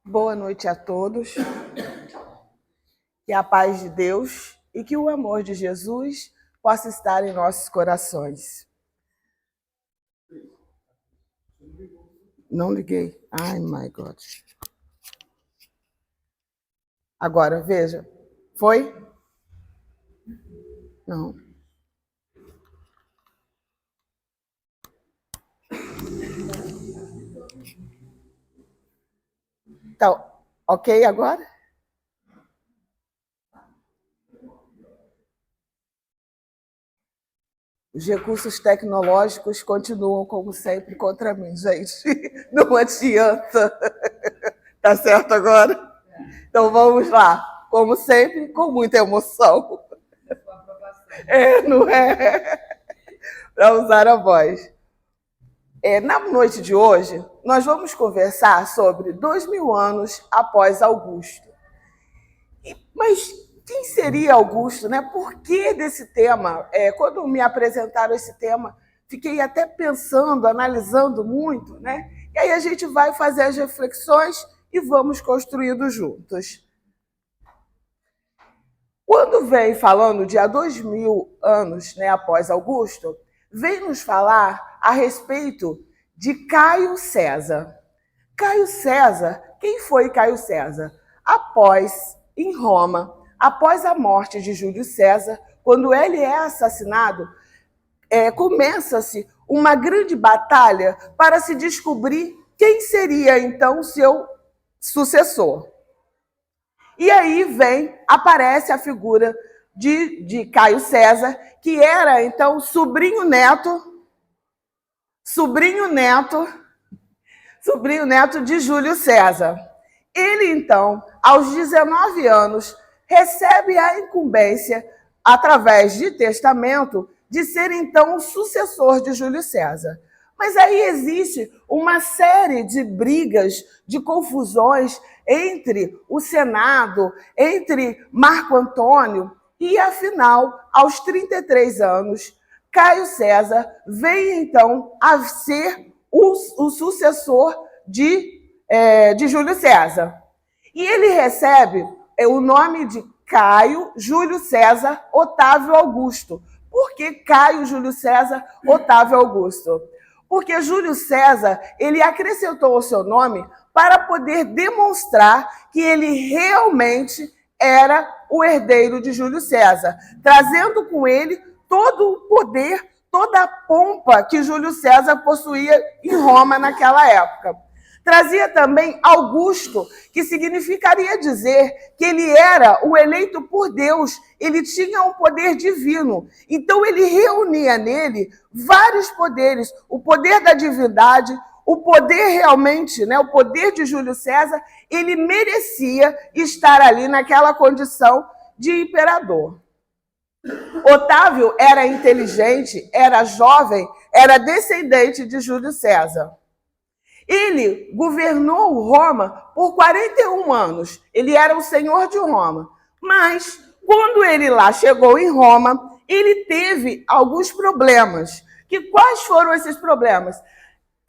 Boa noite a todos. Que a paz de Deus e que o amor de Jesus possa estar em nossos corações. Não liguei. Ai, my God. Agora, veja. Foi? Não. Então, ok agora? Os recursos tecnológicos continuam, como sempre, contra mim, gente. Não adianta. Tá certo agora? Então, vamos lá. Como sempre, com muita emoção. Não é? Para usar a voz. Na noite de hoje, nós vamos conversar sobre 2000 anos após Augusto. Mas quem seria Augusto, né? Por que desse tema? Quando me apresentaram esse tema, fiquei até pensando, analisando muito, né? E aí a gente vai fazer as reflexões e vamos construindo juntos. Quando vem falando de há 2000 anos, né, após Augusto, vem nos falar a respeito de Caio César. Caio César, quem foi Caio César? Em Roma, após a morte de Júlio César, quando ele é assassinado, começa-se uma grande batalha para se descobrir quem seria, então, seu sucessor. E aí aparece a figura de Caio César, que era, então, sobrinho neto de Júlio César. Ele, então, aos 19 anos, recebe a incumbência, através de testamento, de ser, então, o sucessor de Júlio César. Mas aí existe uma série de brigas, de confusões entre o Senado, entre Marco Antônio, e, afinal, aos 33 anos, Caio César vem, então, a ser o sucessor de Júlio César. E ele recebe o nome de Caio Júlio César Otávio Augusto. Por que Caio Júlio César Otávio Augusto? Porque Júlio César, ele acrescentou o seu nome para poder demonstrar que ele realmente era o herdeiro de Júlio César, trazendo com ele todo o poder, toda a pompa que Júlio César possuía em Roma naquela época. Trazia também Augusto, que significaria dizer que ele era o eleito por Deus, ele tinha um poder divino. Então, ele reunia nele vários poderes, o poder da divindade, o poder realmente, né, o poder de Júlio César, ele merecia estar ali naquela condição de imperador. Otávio era inteligente, era jovem, era descendente de Júlio César. Ele governou Roma por 41 anos. Ele era o senhor de Roma. Mas, quando ele lá chegou em Roma, ele teve alguns problemas. Quais foram esses problemas?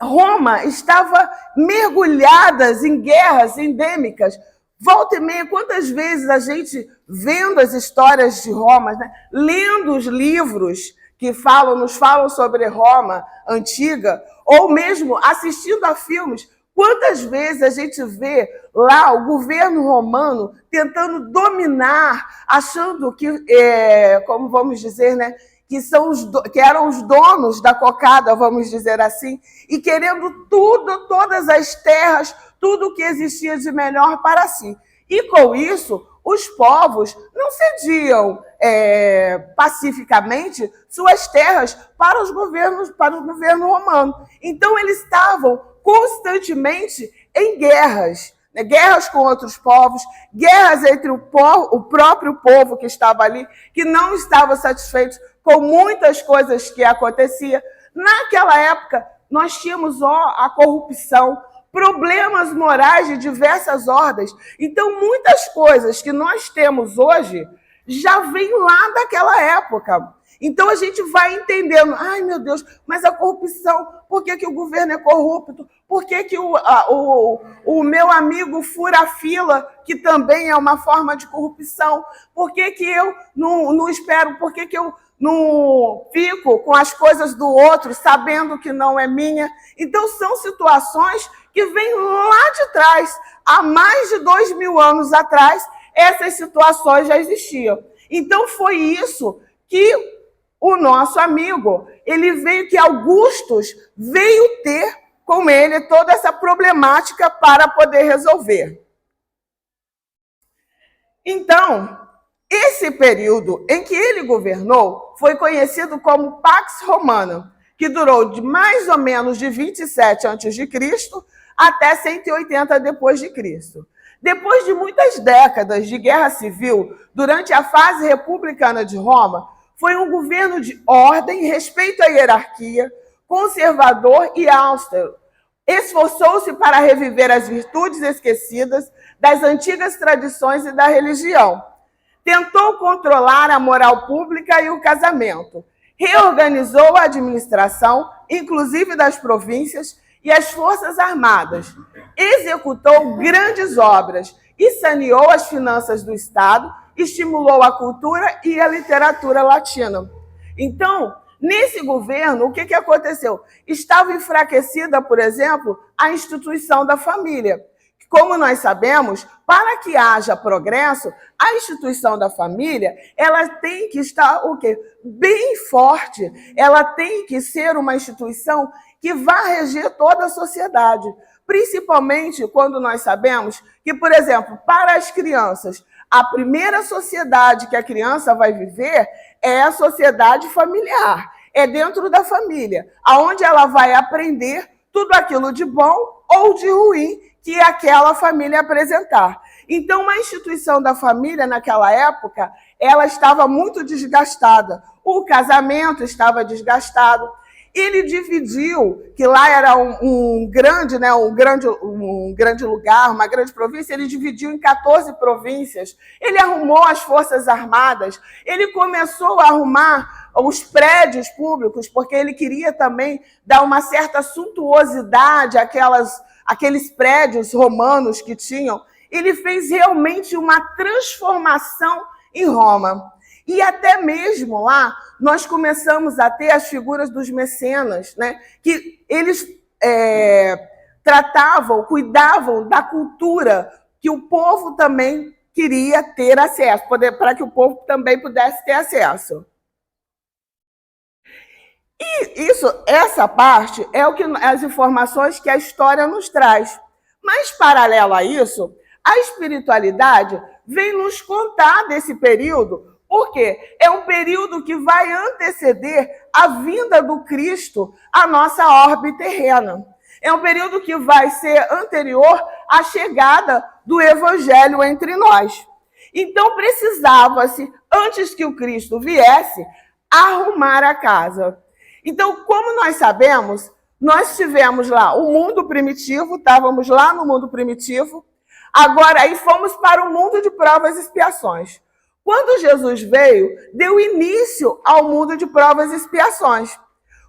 Roma estava mergulhada em guerras endêmicas. Volta e meia, quantas vezes a gente, vendo as histórias de Roma, né, lendo os livros que nos falam sobre Roma antiga, ou mesmo assistindo a filmes, quantas vezes a gente vê lá o governo romano tentando dominar, achando que, como vamos dizer, né, que eram os donos da cocada, vamos dizer assim, e querendo todas as terras, tudo o que existia de melhor para si. E com isso, os povos não cediam pacificamente suas terras para o governo romano. Então, eles estavam constantemente em guerras, né? Guerras com outros povos, guerras entre o próprio povo que estava ali, que não estava satisfeito com muitas coisas que aconteciam. Naquela época, nós tínhamos a corrupção, problemas morais de diversas ordens. Então, muitas coisas que nós temos hoje já vêm lá daquela época. Então a gente vai entendendo, ai meu Deus, mas a corrupção, por que, que o governo é corrupto? Por que, que o meu amigo fura a fila, que também é uma forma de corrupção? Por que, que eu não espero? Por que, que eu não fico com as coisas do outro, sabendo que não é minha? Então são situações que vêm lá de trás, há mais de 2000 anos atrás, essas situações já existiam. Então foi isso que o nosso amigo, ele veio, que Augustus veio ter com ele toda essa problemática para poder resolver. Então, esse período em que ele governou foi conhecido como Pax Romana, que durou de mais ou menos de 27 a.C. até 180 depois de Cristo. Depois de muitas décadas de guerra civil, durante a fase republicana de Roma, foi um governo de ordem, respeito à hierarquia, conservador e austero. Esforçou-se para reviver as virtudes esquecidas das antigas tradições e da religião. Tentou controlar a moral pública e o casamento. Reorganizou a administração, inclusive das províncias, e as forças armadas. Executou grandes obras e saneou as finanças do Estado, estimulou a cultura e a literatura latina. Então, nesse governo, o que aconteceu? Estava enfraquecida, por exemplo, a instituição da família. Como nós sabemos, para que haja progresso, a instituição da família, ela tem que estar o quê? Bem forte. Ela tem que ser uma instituição que vá reger toda a sociedade. Principalmente quando nós sabemos que, por exemplo, para as crianças, a primeira sociedade que a criança vai viver é a sociedade familiar. É dentro da família, onde ela vai aprender tudo aquilo de bom ou de ruim que aquela família apresentar. Então, a instituição da família, naquela época, ela estava muito desgastada. O casamento estava desgastado. Ele dividiu, que lá era um grande lugar, uma grande província, ele dividiu em 14 províncias. Ele arrumou as forças armadas, ele começou a arrumar os prédios públicos, porque ele queria também dar uma certa suntuosidade àqueles prédios romanos que tinham. Ele fez realmente uma transformação em Roma. E até mesmo lá, nós começamos a ter as figuras dos mecenas, né? Que eles cuidavam da cultura que o povo também queria ter acesso, para que o povo também pudesse ter acesso. E essa parte é as informações que a história nos traz. Mas, paralelo a isso, a espiritualidade vem nos contar desse período, porque é um período que vai anteceder a vinda do Cristo à nossa órbita terrena. É um período que vai ser anterior à chegada do Evangelho entre nós. Então, precisava-se, antes que o Cristo viesse, arrumar a casa. Então, como nós sabemos, nós tivemos lá o mundo primitivo, estávamos lá no mundo primitivo, agora aí fomos para o mundo de provas e expiações. Quando Jesus veio, deu início ao mundo de provas e expiações.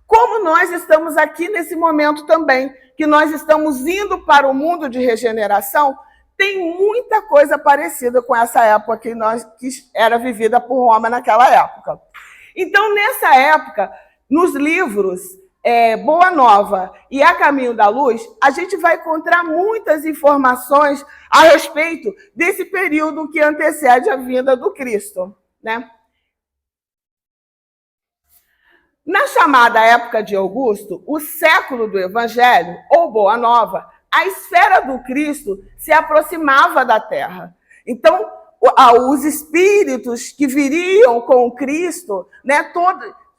Como nós estamos aqui nesse momento também, que nós estamos indo para o mundo de regeneração, tem muita coisa parecida com essa época que era vivida por Roma naquela época. Então, nessa época, nos livros Boa Nova e A Caminho da Luz, a gente vai encontrar muitas informações a respeito desse período que antecede a vinda do Cristo, né? Na chamada época de Augusto, o século do Evangelho, ou Boa Nova, a esfera do Cristo se aproximava da Terra. Então, os espíritos que viriam com o Cristo, né,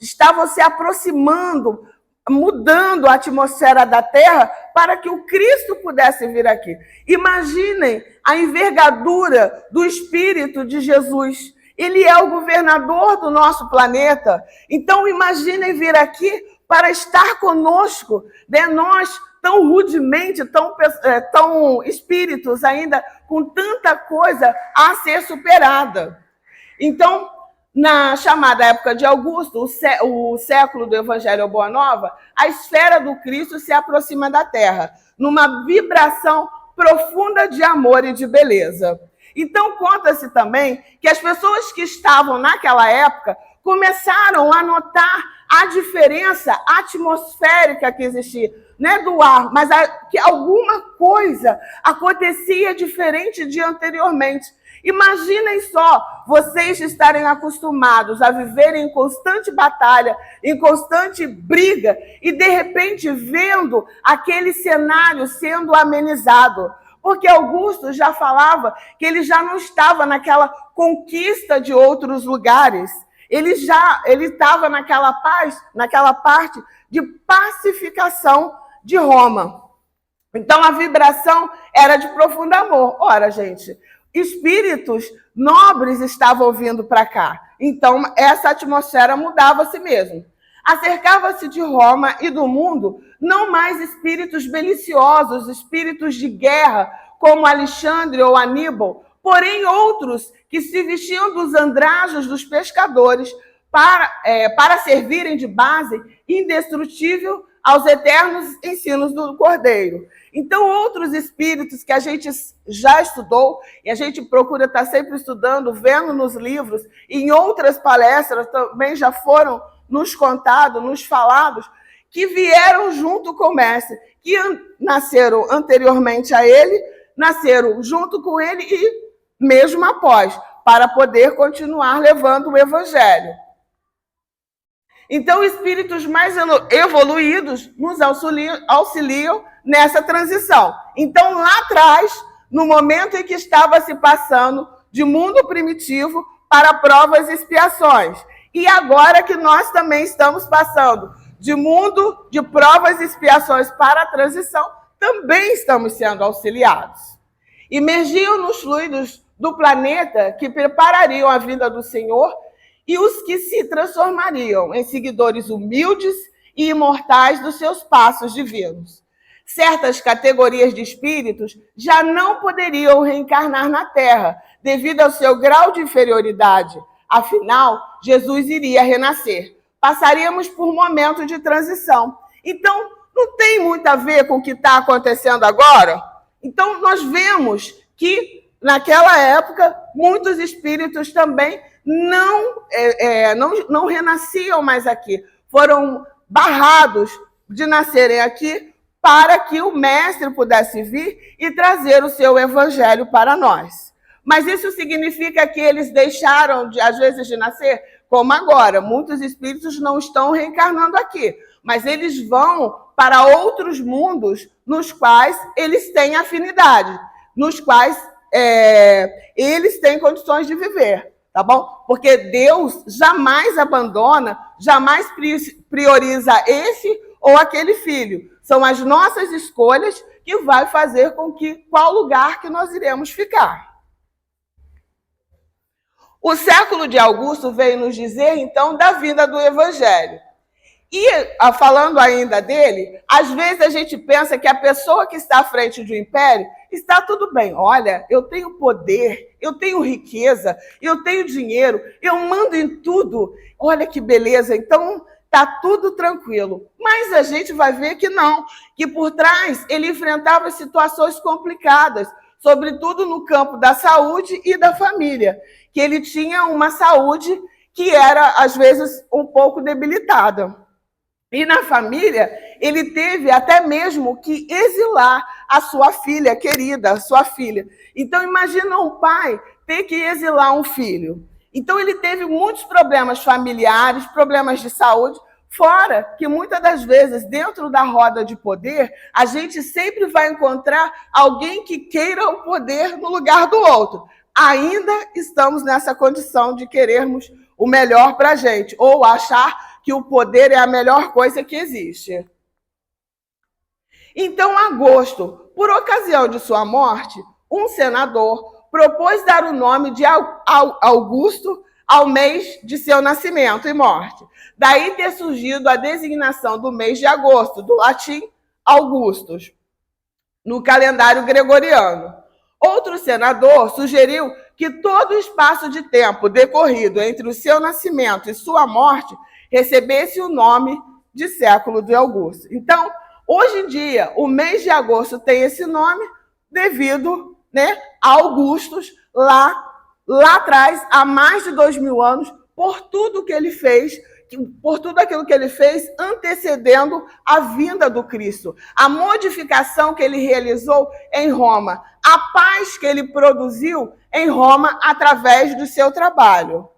estavam se aproximando, mudando a atmosfera da Terra para que o Cristo pudesse vir aqui. Imaginem a envergadura do Espírito de Jesus. Ele é o governador do nosso planeta. Então, imaginem vir aqui para estar conosco, né? Nós, tão rudemente, tão espíritos ainda, com tanta coisa a ser superada. Então, Na chamada época de Augusto, o século do Evangelho Boa Nova, a esfera do Cristo se aproxima da Terra, numa vibração profunda de amor e de beleza. Então, conta-se também que as pessoas que estavam naquela época começaram a notar a diferença atmosférica que existia, né, do ar, mas que alguma coisa acontecia diferente de anteriormente. Imaginem só vocês estarem acostumados a viverem em constante batalha, em constante briga, e de repente vendo aquele cenário sendo amenizado. Porque Augusto já falava que ele já não estava naquela conquista de outros lugares. Ele estava naquela paz, naquela parte de pacificação de Roma. Então a vibração era de profundo amor. Ora, gente, espíritos nobres estavam vindo para cá. Então, essa atmosfera mudava a si mesmo. Acercava-se de Roma e do mundo não mais espíritos beliciosos, espíritos de guerra, como Alexandre ou Aníbal, porém outros que se vestiam dos andrajos dos pescadores para servirem de base indestrutível aos eternos ensinos do Cordeiro. Então, outros espíritos que a gente já estudou, e a gente procura estar sempre estudando, vendo nos livros, e em outras palestras também já foram nos contados, nos falados, que vieram junto com o Mestre, que nasceram anteriormente a ele, nasceram junto com ele e mesmo após, para poder continuar levando o Evangelho. Então, espíritos mais evoluídos nos auxiliam nessa transição. Então, lá atrás, no momento em que estava se passando de mundo primitivo para provas e expiações, e agora que nós também estamos passando de mundo de provas e expiações para a transição, também estamos sendo auxiliados. Imergiam nos fluidos do planeta que preparariam a vinda do Senhor e os que se transformariam em seguidores humildes e imortais dos seus passos divinos. Certas categorias de espíritos já não poderiam reencarnar na Terra, devido ao seu grau de inferioridade. Afinal, Jesus iria renascer. Passaríamos por um momento de transição. Então, não tem muito a ver com o que está acontecendo agora? Então, nós vemos que, naquela época, muitos espíritos também não renasciam mais aqui. Foram barrados de nascerem aqui para que o Mestre pudesse vir e trazer o seu Evangelho para nós. Mas isso significa que eles deixaram, às vezes, de nascer? Como agora, muitos espíritos não estão reencarnando aqui, mas eles vão para outros mundos nos quais eles têm afinidade, nos quais eles têm condições de viver, tá bom? Porque Deus jamais abandona, jamais prioriza esse ou aquele filho. São as nossas escolhas que vai fazer com que qual lugar que nós iremos ficar. O século de Augusto veio nos dizer, então, da vinda do Evangelho. E, falando ainda dele, às vezes a gente pensa que a pessoa que está à frente do império está tudo bem. Olha, eu tenho poder, eu tenho riqueza, eu tenho dinheiro, eu mando em tudo. Olha que beleza, então está tudo tranquilo. Mas a gente vai ver que não, que por trás ele enfrentava situações complicadas, sobretudo no campo da saúde e da família, que ele tinha uma saúde que era, às vezes, um pouco debilitada. E na família, ele teve até mesmo que exilar a sua filha querida, a sua filha. Então, imagina um pai ter que exilar um filho. Então, ele teve muitos problemas familiares, problemas de saúde, fora que muitas das vezes, dentro da roda de poder, a gente sempre vai encontrar alguém que queira o poder no lugar do outro. Ainda estamos nessa condição de querermos o melhor para a gente, ou achar que o poder é a melhor coisa que existe. Então, Augusto, por ocasião de sua morte, um senador propôs dar o nome de Augusto ao mês de seu nascimento e morte. Daí ter surgido a designação do mês de agosto, do latim Augustus, no calendário gregoriano. Outro senador sugeriu que todo o espaço de tempo decorrido entre o seu nascimento e sua morte recebesse o nome de século de Augusto. Então, hoje em dia, o mês de agosto tem esse nome devido, né, a Augustus, lá atrás, há mais de 2000 anos, por tudo que ele fez, por tudo aquilo que ele fez antecedendo a vinda do Cristo, a modificação que ele realizou em Roma, a paz que ele produziu em Roma através do seu trabalho.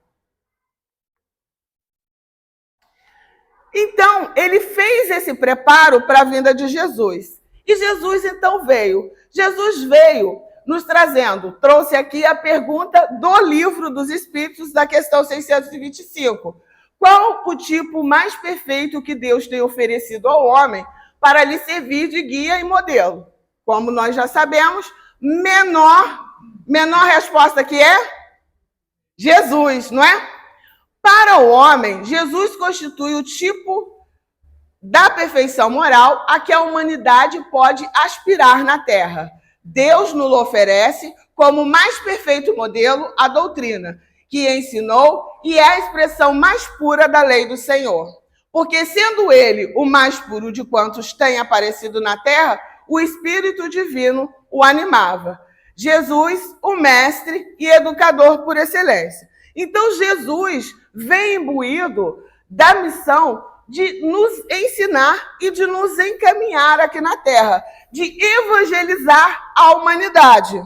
Então, ele fez esse preparo para a vinda de Jesus. E Jesus, então, veio. Jesus veio nos trouxe aqui a pergunta do Livro dos Espíritos, da questão 625. Qual o tipo mais perfeito que Deus tem oferecido ao homem para lhe servir de guia e modelo? Como nós já sabemos, menor resposta que é Jesus, não é? Para o homem, Jesus constitui o tipo da perfeição moral a que a humanidade pode aspirar na Terra. Deus nos oferece como mais perfeito modelo a doutrina, que ensinou e é a expressão mais pura da lei do Senhor. Porque, sendo ele o mais puro de quantos têm aparecido na Terra, o Espírito Divino o animava. Jesus, o mestre e educador por excelência. Então, Jesus vem imbuído da missão de nos ensinar e de nos encaminhar aqui na Terra, de evangelizar a humanidade.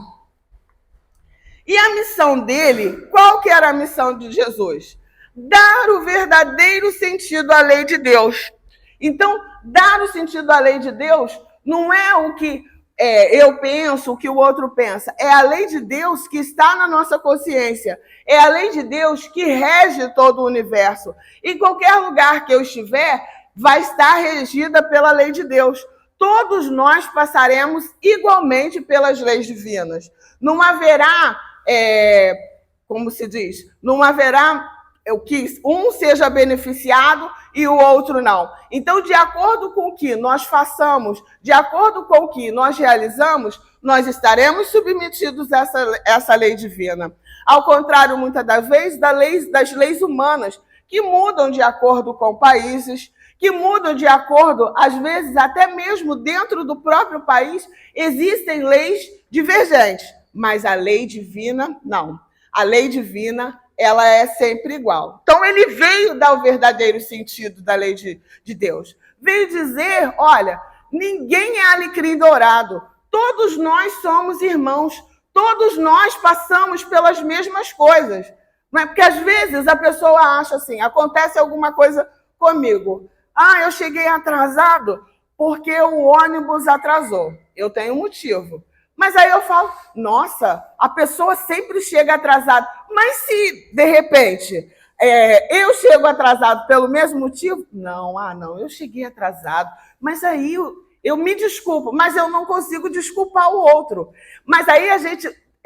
E a missão dele, qual que era a missão de Jesus? Dar o verdadeiro sentido à lei de Deus. Então, dar o sentido à lei de Deus não é o que eu penso, o que o outro pensa. É a lei de Deus que está na nossa consciência. É a lei de Deus que rege todo o universo. Em qualquer lugar que eu estiver, vai estar regida pela lei de Deus. Todos nós passaremos igualmente pelas leis divinas. Não haverá, como se diz, não haverá que um seja beneficiado e o outro não. Então, de acordo com o que nós façamos, de acordo com o que nós realizamos, nós estaremos submetidos a essa lei divina. Ao contrário, muitas das vezes, das leis humanas, que mudam de acordo com países, que mudam de acordo, às vezes, até mesmo dentro do próprio país, existem leis divergentes, mas a lei divina, não. A lei divina, ela é sempre igual. Então, ele veio dar o verdadeiro sentido da lei de Deus. Veio dizer, olha, ninguém é alecrim dourado. Todos nós somos irmãos. Todos nós passamos pelas mesmas coisas. Não é? Porque, às vezes, a pessoa acha assim, acontece alguma coisa comigo. Eu cheguei atrasado porque o ônibus atrasou. Eu tenho um motivo. Mas aí eu falo, nossa, a pessoa sempre chega atrasada. Mas se, de repente, eu chego atrasado pelo mesmo motivo? Não, eu cheguei atrasado. Mas aí eu me desculpo, mas eu não consigo desculpar o outro. Mas aí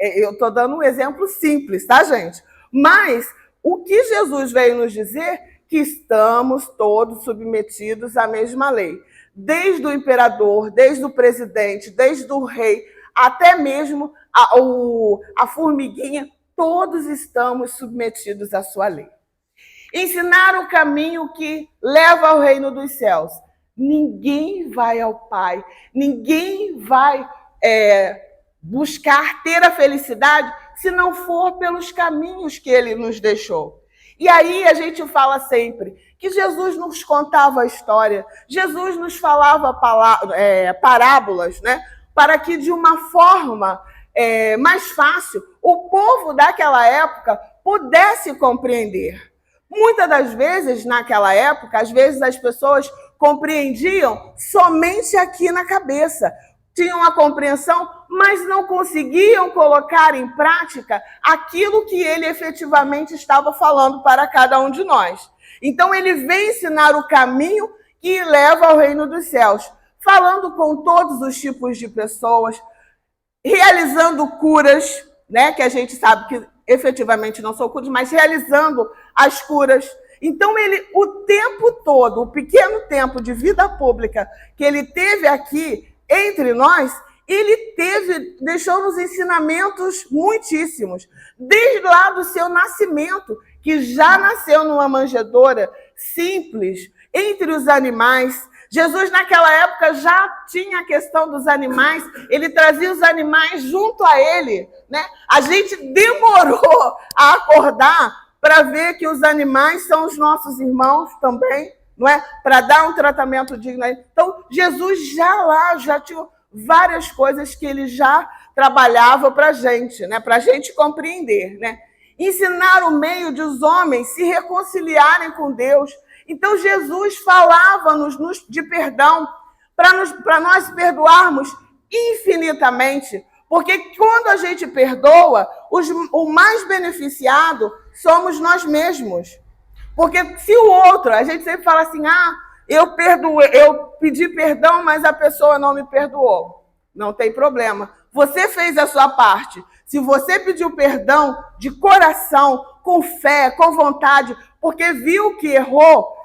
eu estou dando um exemplo simples, tá, gente? Mas o que Jesus veio nos dizer? Que estamos todos submetidos à mesma lei. Desde o imperador, desde o presidente, desde o rei, até mesmo a formiguinha, todos estamos submetidos à sua lei. Ensinar o caminho que leva ao reino dos céus. Ninguém vai ao Pai, ninguém vai buscar ter a felicidade se não for pelos caminhos que ele nos deixou. E aí a gente fala sempre que Jesus nos contava a história, Jesus nos falava parábolas, né? Para que de uma forma mais fácil o povo daquela época pudesse compreender. Muitas das vezes, naquela época, às vezes as pessoas compreendiam somente aqui na cabeça. Tinham a compreensão, mas não conseguiam colocar em prática aquilo que ele efetivamente estava falando para cada um de nós. Então, ele vem ensinar o caminho que leva ao reino dos céus, falando com todos os tipos de pessoas, realizando curas, né, que a gente sabe que efetivamente não são curas, mas realizando as curas. Então, ele, o tempo todo, o pequeno tempo de vida pública que ele teve aqui entre nós, ele deixou-nos ensinamentos muitíssimos, desde lá do seu nascimento, que já nasceu numa manjedoura simples, entre os animais. Jesus, naquela época, já tinha a questão dos animais, ele trazia os animais junto a ele, né? A gente demorou a acordar para ver que os animais são os nossos irmãos também, não é? Para dar um tratamento digno a ele. Então, Jesus já tinha várias coisas que ele já trabalhava para a gente, né? Para a gente compreender, né? Ensinar o meio de os homens se reconciliarem com Deus. Então, Jesus falava-nos de perdão para nós perdoarmos infinitamente. Porque quando a gente perdoa, o mais beneficiado somos nós mesmos. Porque se o outro, a gente sempre fala assim, eu pedi perdão, mas a pessoa não me perdoou. Não tem problema. Você fez a sua parte. Se você pediu perdão de coração, com fé, com vontade, porque viu que errou,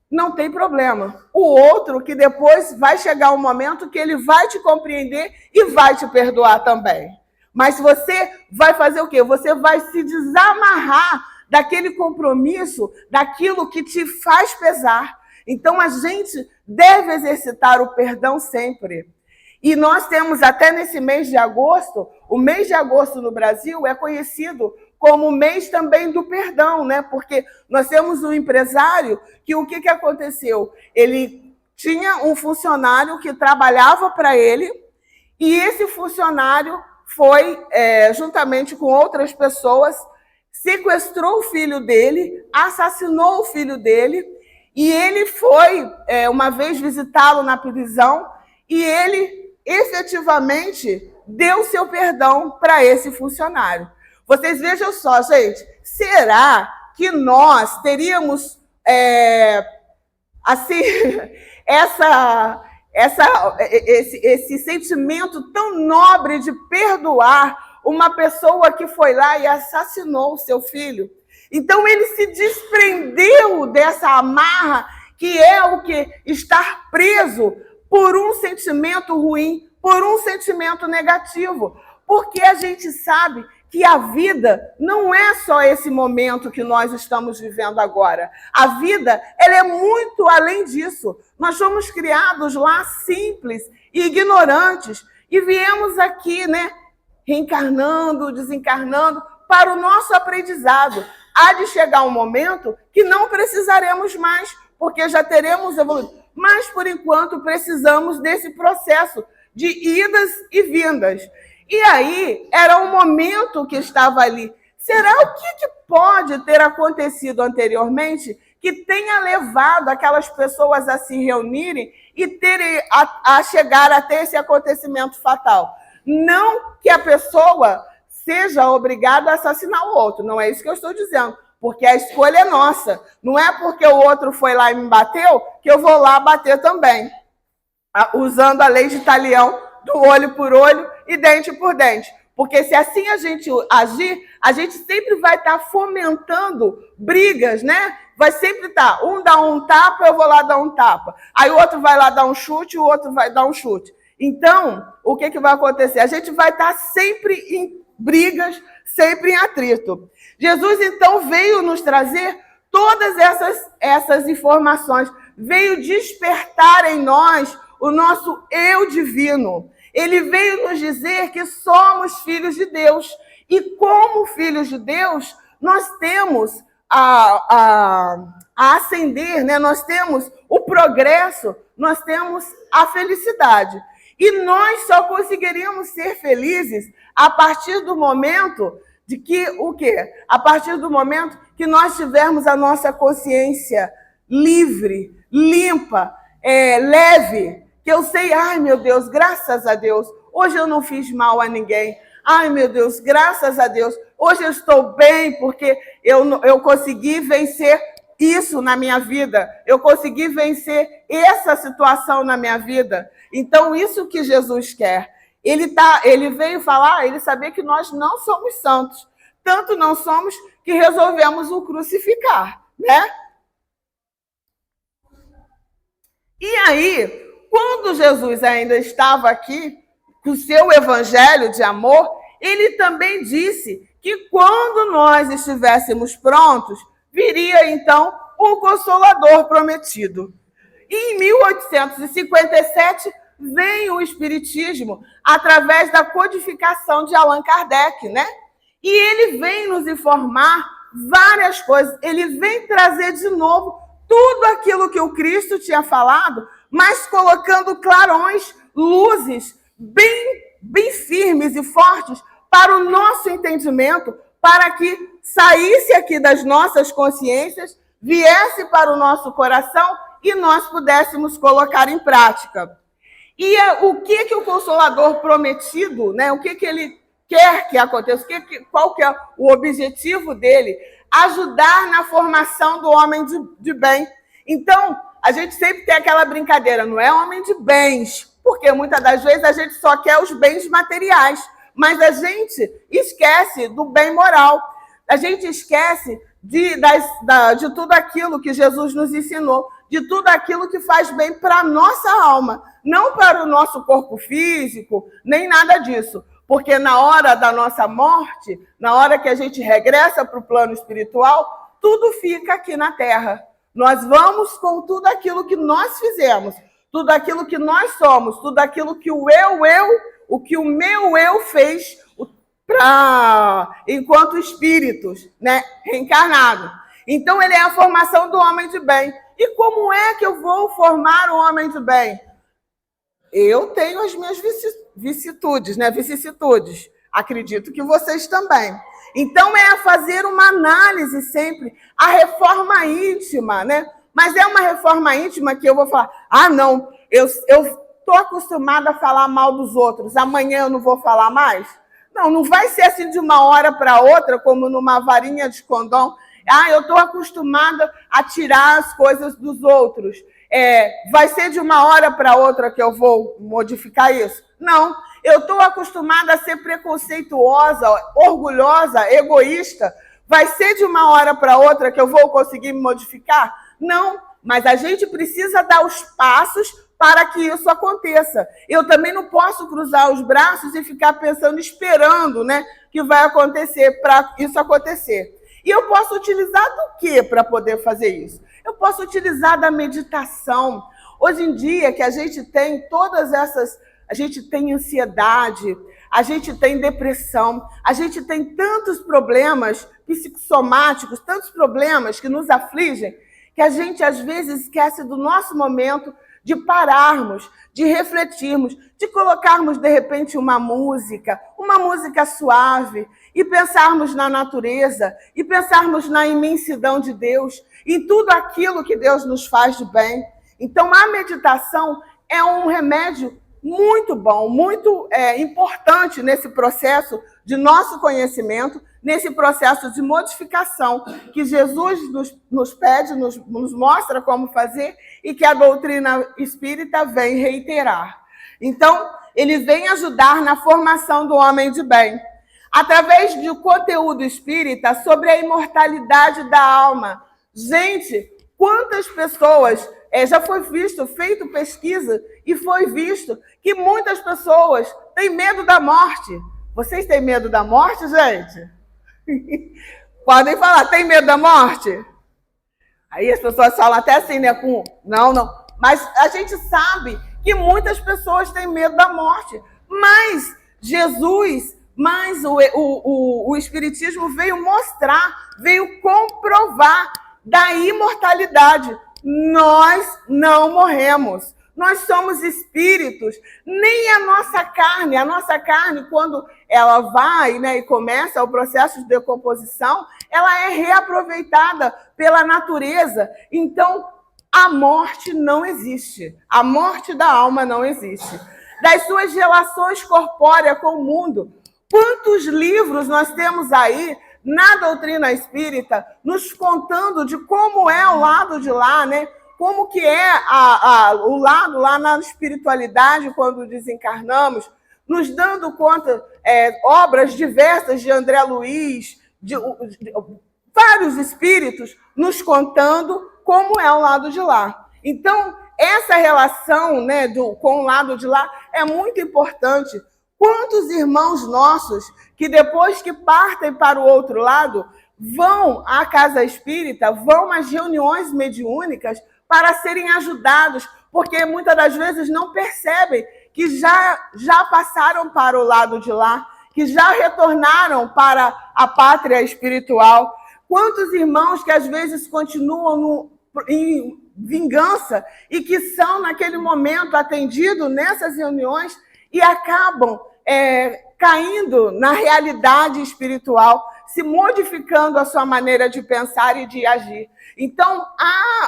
não tem problema. O outro, que depois vai chegar um momento que ele vai te compreender e vai te perdoar também. Mas você vai fazer o quê? Você vai se desamarrar daquele compromisso, daquilo que te faz pesar. Então, a gente deve exercitar o perdão sempre. E nós temos até nesse mês de agosto, o mês de agosto no Brasil é conhecido como o mês também do perdão, né? Porque nós temos um empresário que o que aconteceu? Ele tinha um funcionário que trabalhava para ele e esse funcionário foi, juntamente com outras pessoas, sequestrou o filho dele, assassinou o filho dele e ele foi, uma vez, visitá-lo na prisão e ele efetivamente deu seu perdão para esse funcionário. Vocês vejam só, gente, será que nós teríamos, assim, esse sentimento tão nobre de perdoar uma pessoa que foi lá e assassinou o seu filho? Então, ele se desprendeu dessa amarra que é o que estar preso por um sentimento ruim, por um sentimento negativo. Porque a gente sabe que a vida não é só esse momento que nós estamos vivendo agora. A vida, ela é muito além disso. Nós fomos criados lá simples e ignorantes e viemos aqui, né, reencarnando, desencarnando, para o nosso aprendizado. Há de chegar um momento que não precisaremos mais, porque já teremos evoluído. Mas, por enquanto, precisamos desse processo de idas e vindas. E aí, era um momento que estava ali. Será o que pode ter acontecido anteriormente que tenha levado aquelas pessoas a se reunirem e terem a chegar até esse acontecimento fatal? Não que a pessoa seja obrigada a assassinar o outro, não é isso que eu estou dizendo, porque a escolha é nossa. Não é porque o outro foi lá e me bateu que eu vou lá bater também, usando a lei de Talião do olho por olho e dente por dente. Porque se assim a gente agir, a gente sempre vai estar fomentando brigas, né? Vai sempre estar, um dá um tapa, eu vou lá dar um tapa. Aí o outro vai lá dar um chute, o outro vai dar um chute. Então, o que vai acontecer? A gente vai estar sempre em brigas, sempre em atrito. Jesus, então, veio nos trazer todas essas informações, veio despertar em nós o nosso eu divino. Ele veio nos dizer que somos filhos de Deus. E como filhos de Deus, nós temos a ascender, né? Nós temos o progresso, nós temos a felicidade. E nós só conseguiríamos ser felizes a partir do momento de que, o quê? A partir do momento que nós tivermos a nossa consciência livre, limpa, leve, que eu sei, ai meu Deus, graças a Deus, hoje eu não fiz mal a ninguém. Ai meu Deus, graças a Deus, hoje eu estou bem porque eu consegui vencer isso na minha vida, eu consegui vencer essa situação na minha vida. Então, isso que Jesus quer. Ele veio falar, ele sabia que nós não somos santos. Tanto não somos que resolvemos o crucificar, né? E aí, quando Jesus ainda estava aqui, com o seu evangelho de amor, ele também disse que quando nós estivéssemos prontos, viria então o Consolador prometido. E em 1857 vem o Espiritismo através da codificação de Allan Kardec, né? E ele vem nos informar várias coisas. Ele vem trazer de novo tudo aquilo que o Cristo tinha falado, mas colocando clarões, luzes bem firmes e fortes para o nosso entendimento, para que saísse aqui das nossas consciências, viesse para o nosso coração e nós pudéssemos colocar em prática. E o que o Consolador prometido, né? O que ele quer que aconteça? Qual que é o objetivo dele? Ajudar na formação do homem de bem. Então, a gente sempre tem aquela brincadeira, não é homem de bens, porque muitas das vezes a gente só quer os bens materiais, mas a gente esquece do bem moral, a gente esquece de tudo aquilo que Jesus nos ensinou, de tudo aquilo que faz bem para a nossa alma, não para o nosso corpo físico, nem nada disso. Porque na hora da nossa morte, na hora que a gente regressa para o plano espiritual, tudo fica aqui na Terra. Nós vamos com tudo aquilo que nós fizemos, tudo aquilo que nós somos, tudo aquilo que o meu eu fez enquanto espíritos, né, reencarnado. Então, ele é a formação do homem de bem. E como é que eu vou formar o homem de bem? Eu tenho as minhas vicissitudes, né? Vicissitudes. Acredito que vocês também. Então, é fazer uma análise sempre, a reforma íntima, né? Mas é uma reforma íntima que eu vou falar, não, eu estou acostumada a falar mal dos outros, amanhã eu não vou falar mais? Não vai ser assim de uma hora para outra, como numa varinha de condom. Eu estou acostumada a tirar as coisas dos outros. Vai ser de uma hora para outra que eu vou modificar isso? Não. Eu estou acostumada a ser preconceituosa, orgulhosa, egoísta. Vai ser de uma hora para outra que eu vou conseguir me modificar? Não. Mas a gente precisa dar os passos para que isso aconteça. Eu também não posso cruzar os braços e ficar pensando, esperando, né, que vai acontecer para isso acontecer. E eu posso utilizar do quê para poder fazer isso? Eu posso utilizar da meditação. Hoje em dia, que a gente tem todas essas... A gente tem ansiedade, a gente tem depressão, a gente tem tantos problemas psicossomáticos, tantos problemas que nos afligem, que a gente, às vezes, esquece do nosso momento de pararmos, de refletirmos, de colocarmos, de repente, uma música suave, e pensarmos na natureza, e pensarmos na imensidão de Deus, em tudo aquilo que Deus nos faz de bem. Então, a meditação é um remédio muito bom, muito importante nesse processo de nosso conhecimento, nesse processo de modificação que Jesus nos pede, nos mostra como fazer e que a doutrina espírita vem reiterar. Então, ele vem ajudar na formação do homem de bem, através do conteúdo espírita sobre a imortalidade da alma. Gente, quantas pessoas... já foi feito pesquisa e foi visto que muitas pessoas têm medo da morte. Vocês têm medo da morte, gente? Podem falar, tem medo da morte? Aí as pessoas falam até assim, né? Não. Mas a gente sabe que muitas pessoas têm medo da morte. Mas Jesus, o Espiritismo veio mostrar, veio comprovar da imortalidade. Nós não morremos, nós somos espíritos, nem a nossa carne, quando ela vai, né, e começa o processo de decomposição, ela é reaproveitada pela natureza. Então, a morte não existe, a morte da alma não existe. Das suas relações corpóreas com o mundo, quantos livros nós temos aí na doutrina espírita, nos contando de como é o lado de lá, né? Como que é o lado lá na espiritualidade quando desencarnamos, nos dando conta, obras diversas de André Luiz, de vários espíritos nos contando como é o lado de lá. Então, essa relação, né, com o lado de lá é muito importante. Quantos irmãos nossos que depois que partem para o outro lado vão à casa espírita, vão às reuniões mediúnicas para serem ajudados, porque muitas das vezes não percebem que já passaram para o lado de lá, que já retornaram para a pátria espiritual. Quantos irmãos que às vezes continuam em vingança e que são, naquele momento, atendidos nessas reuniões e acabam caindo na realidade espiritual, se modificando a sua maneira de pensar e de agir. Então,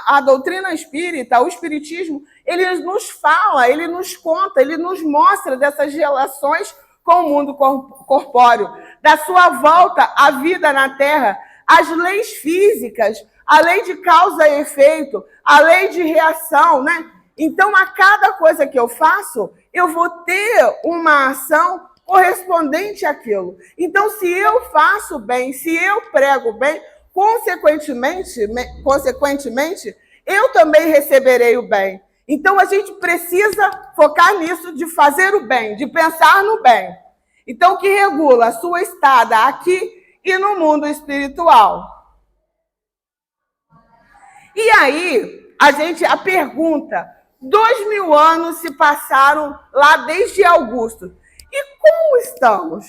a doutrina espírita, o espiritismo, ele nos fala, ele nos conta, ele nos mostra dessas relações com o mundo corpóreo, da sua volta à vida na Terra, as leis físicas, a lei de causa e efeito, a lei de reação, né? Então, a cada coisa que eu faço, eu vou ter uma ação correspondente àquilo. Então, se eu faço bem, se eu prego bem, consequentemente, eu também receberei o bem. Então, a gente precisa focar nisso, de fazer o bem, de pensar no bem. Então, que regula a sua estada aqui e no mundo espiritual. E aí, a pergunta, 2000 anos se passaram lá desde Augusto. E como estamos?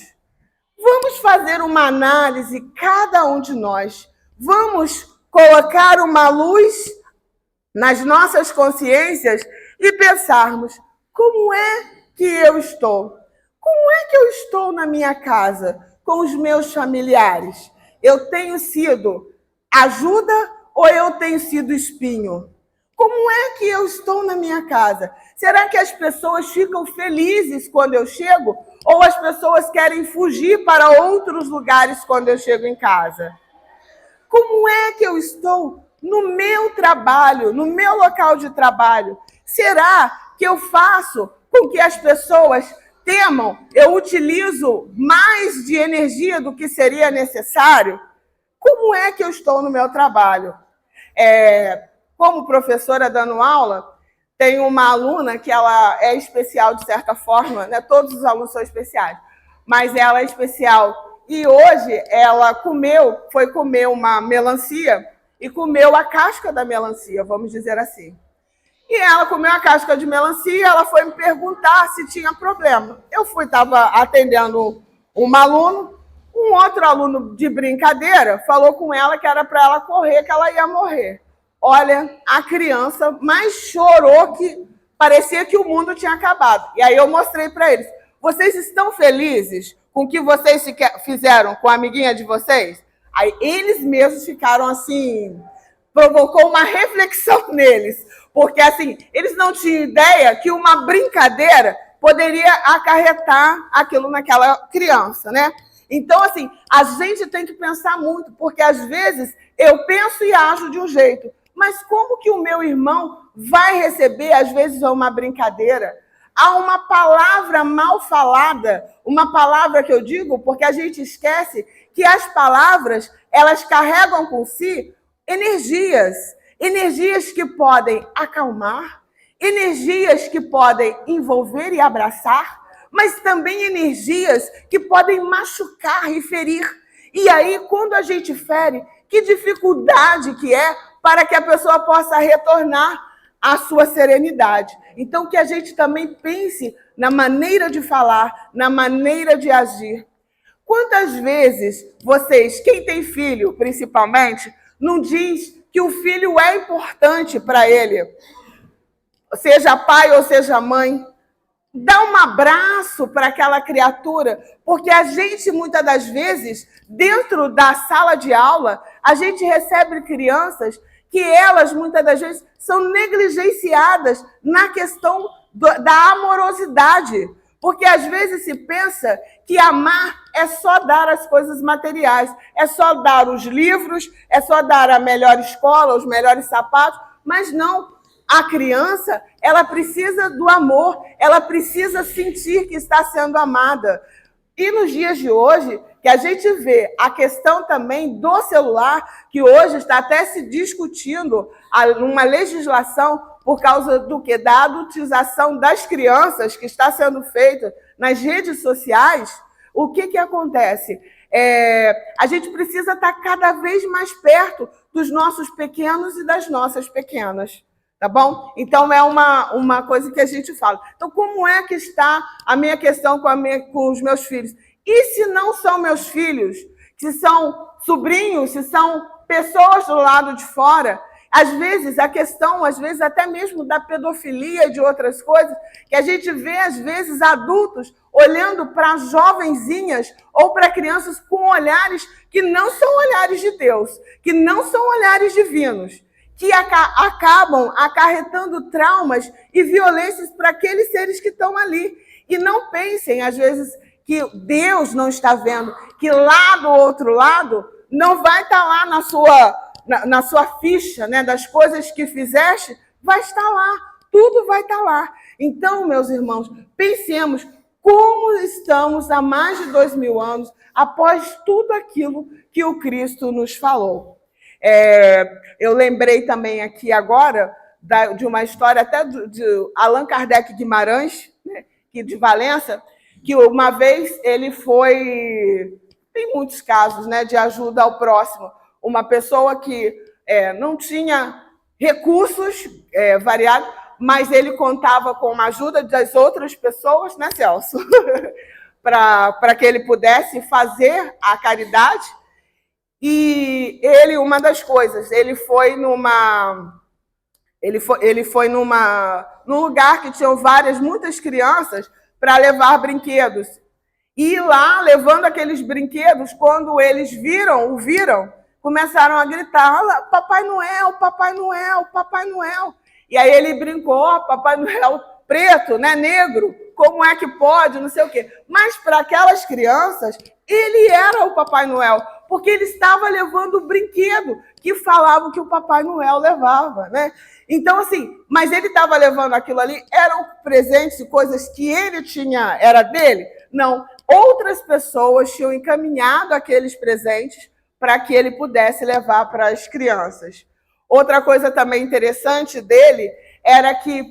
Vamos fazer uma análise, cada um de nós. Vamos colocar uma luz nas nossas consciências e pensarmos, como é que eu estou? Como é que eu estou na minha casa, com os meus familiares? Eu tenho sido ajuda ou eu tenho sido espinho? Como é que eu estou na minha casa? Será que as pessoas ficam felizes quando eu chego? Ou as pessoas querem fugir para outros lugares quando eu chego em casa? Como é que eu estou no meu trabalho, no meu local de trabalho? Será que eu faço com que as pessoas temam? Eu utilizo mais de energia do que seria necessário? Como é que eu estou no meu trabalho? Como professora dando aula, tem uma aluna que ela é especial de certa forma, né? Todos os alunos são especiais, mas ela é especial. E hoje ela foi comer uma melancia e comeu a casca da melancia, vamos dizer assim. E ela comeu a casca de melancia, ela foi me perguntar se tinha problema. Eu estava atendendo um aluno, um outro aluno de brincadeira falou com ela que era para ela correr, que ela ia morrer. Olha, a criança mais chorou que parecia que o mundo tinha acabado. E aí eu mostrei para eles, vocês estão felizes com o que vocês fizeram com a amiguinha de vocês? Aí eles mesmos ficaram assim, provocou uma reflexão neles, porque assim, eles não tinham ideia que uma brincadeira poderia acarretar aquilo naquela criança, né? Então, assim, a gente tem que pensar muito, porque às vezes eu penso e ajo de um jeito, mas como que o meu irmão vai receber, às vezes, uma brincadeira? Há uma palavra mal falada, uma palavra que eu digo, porque a gente esquece que as palavras, elas carregam com si energias que podem acalmar, energias que podem envolver e abraçar, mas também energias que podem machucar e ferir. E aí, quando a gente fere, que dificuldade que é para que a pessoa possa retornar à sua serenidade. Então, que a gente também pense na maneira de falar, na maneira de agir. Quantas vezes vocês, quem tem filho principalmente, não diz que o filho é importante para ele, seja pai ou seja mãe? Dá um abraço para aquela criatura, porque a gente, muitas das vezes, dentro da sala de aula, a gente recebe crianças que elas, muitas das vezes, são negligenciadas na questão da amorosidade. Porque, às vezes, se pensa que amar é só dar as coisas materiais, é só dar os livros, é só dar a melhor escola, os melhores sapatos, mas não. A criança, ela precisa do amor, ela precisa sentir que está sendo amada. E nos dias de hoje, que a gente vê a questão também do celular, que hoje está até se discutindo uma legislação por causa do quê? Da adultização das crianças que está sendo feita nas redes sociais. O que acontece? A gente precisa estar cada vez mais perto dos nossos pequenos e das nossas pequenas. Tá bom? Então, é uma coisa que a gente fala. Então, como é que está a minha questão com os meus filhos? E se não são meus filhos, se são sobrinhos, se são pessoas do lado de fora, às vezes a questão, às vezes até mesmo da pedofilia e de outras coisas, que a gente vê, às vezes, adultos olhando para jovenzinhas ou para crianças com olhares que não são olhares de Deus, que não são olhares divinos, que acabam acarretando traumas e violências para aqueles seres que estão ali. E não pensem, às vezes, que Deus não está vendo, que lá do outro lado não vai estar lá na sua ficha, né, das coisas que fizeste, vai estar lá, tudo vai estar lá. Então, meus irmãos, pensemos como estamos há mais de 2000 anos, após tudo aquilo que o Cristo nos falou. Eu lembrei também aqui agora de uma história até de Allan Kardec Guimarães, né, de Valença, que uma vez ele foi... Tem muitos casos, né, de ajuda ao próximo. Uma pessoa que não tinha recursos variados, mas ele contava com a ajuda das outras pessoas, né, Celso? para que ele pudesse fazer a caridade. E ele, uma das coisas, ele foi num lugar que tinham muitas crianças para levar brinquedos. E lá, levando aqueles brinquedos, quando eles o viram, começaram a gritar: Papai Noel, Papai Noel, Papai Noel. E aí ele brincou: Papai Noel preto, né, negro, como é que pode, não sei o quê. Mas para aquelas crianças, ele era o Papai Noel, porque ele estava levando o brinquedo que falavam que o Papai Noel levava, né? Então, assim, mas ele estava levando aquilo ali, eram presentes e coisas que ele tinha, era dele? Não. Outras pessoas tinham encaminhado aqueles presentes para que ele pudesse levar para as crianças. Outra coisa também interessante dele era que,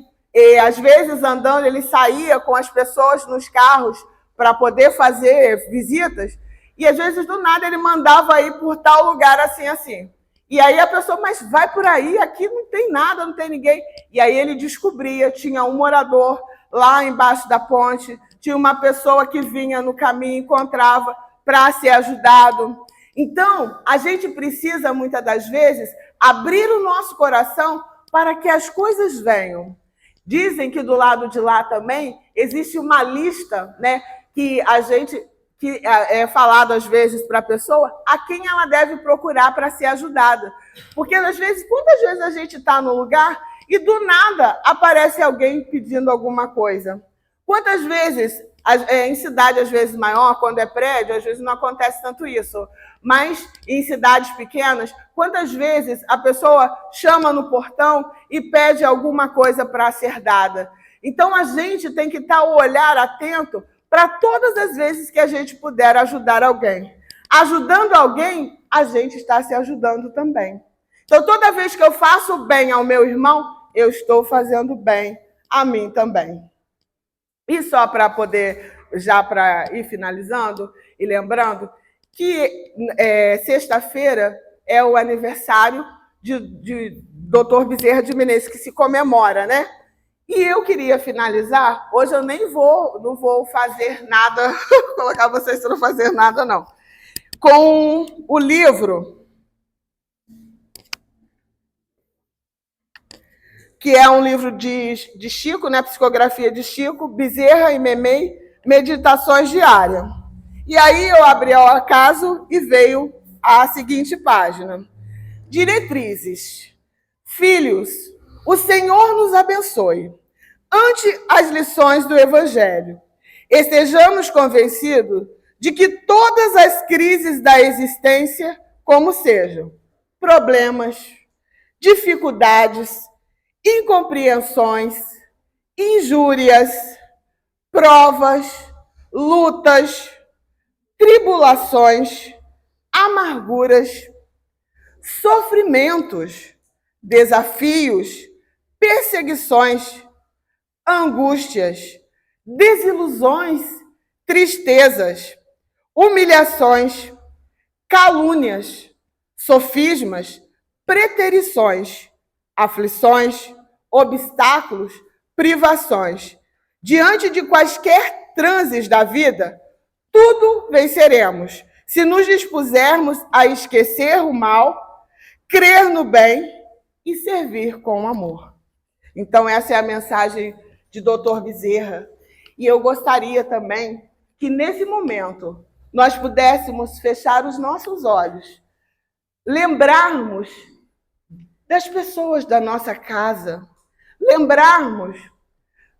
às vezes, andando, ele saía com as pessoas nos carros para poder fazer visitas, e às vezes, do nada, ele mandava ir por tal lugar assim, assim. E aí a pessoa, mas vai por aí, aqui não tem nada, não tem ninguém. E aí ele descobria, tinha um morador lá embaixo da ponte, tinha uma pessoa que vinha no caminho, encontrava para ser ajudado. Então, a gente precisa, muitas das vezes, abrir o nosso coração para que as coisas venham. Dizem que do lado de lá também existe uma lista, né, que é falado às vezes para a pessoa a quem ela deve procurar para ser ajudada. Porque, às vezes, quantas vezes a gente está no lugar e do nada aparece alguém pedindo alguma coisa? Quantas vezes, em cidade às vezes maior, quando é prédio, às vezes não acontece tanto isso, mas em cidades pequenas, quantas vezes a pessoa chama no portão e pede alguma coisa para ser dada? Então, a gente tem que estar o olhar atento para todas as vezes que a gente puder ajudar alguém. Ajudando alguém, a gente está se ajudando também. Então, toda vez que eu faço bem ao meu irmão, eu estou fazendo bem a mim também. E só para poder, já para ir finalizando e lembrando, que sexta-feira é o aniversário de Dr. Bezerra de Menezes, que se comemora, né? E eu queria finalizar, hoje eu não vou fazer nada, colocar vocês para não fazer nada, não, com o livro, que é um livro de Chico, né, psicografia de Chico, Bezerra e Memei, Meditações Diárias. E aí eu abri ao acaso e veio a seguinte página. Diretrizes. Filhos, o Senhor nos abençoe. Ante as lições do Evangelho, estejamos convencidos de que todas as crises da existência, como sejam problemas, dificuldades, incompreensões, injúrias, provas, lutas, tribulações, amarguras, sofrimentos, desafios, perseguições, angústias, desilusões, tristezas, humilhações, calúnias, sofismas, preterições, aflições, obstáculos, privações. Diante de quaisquer transes da vida, tudo venceremos, se nos dispusermos a esquecer o mal, crer no bem e servir com amor. Então, essa é a mensagem de Dr. Bezerra. E eu gostaria também que, nesse momento, nós pudéssemos fechar os nossos olhos, lembrarmos das pessoas da nossa casa, lembrarmos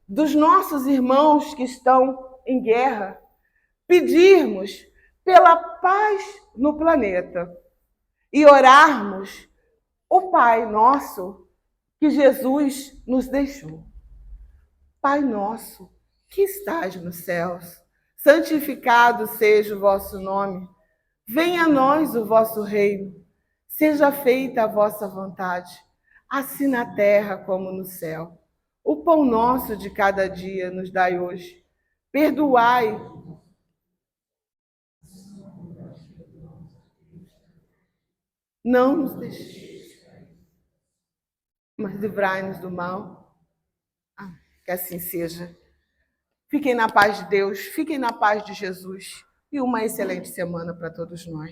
dos nossos irmãos que estão em guerra, pedirmos pela paz no planeta e orarmos o Pai Nosso que Jesus nos deixou. Pai nosso, que estás nos céus, santificado seja o vosso nome. Venha a nós o vosso reino. Seja feita a vossa vontade, assim na terra como no céu. O pão nosso de cada dia nos dai hoje. Perdoai. Não nos deixeis, mas livrai-nos do mal. Que assim seja. Fiquem na paz de Deus, fiquem na paz de Jesus e uma excelente semana para todos nós.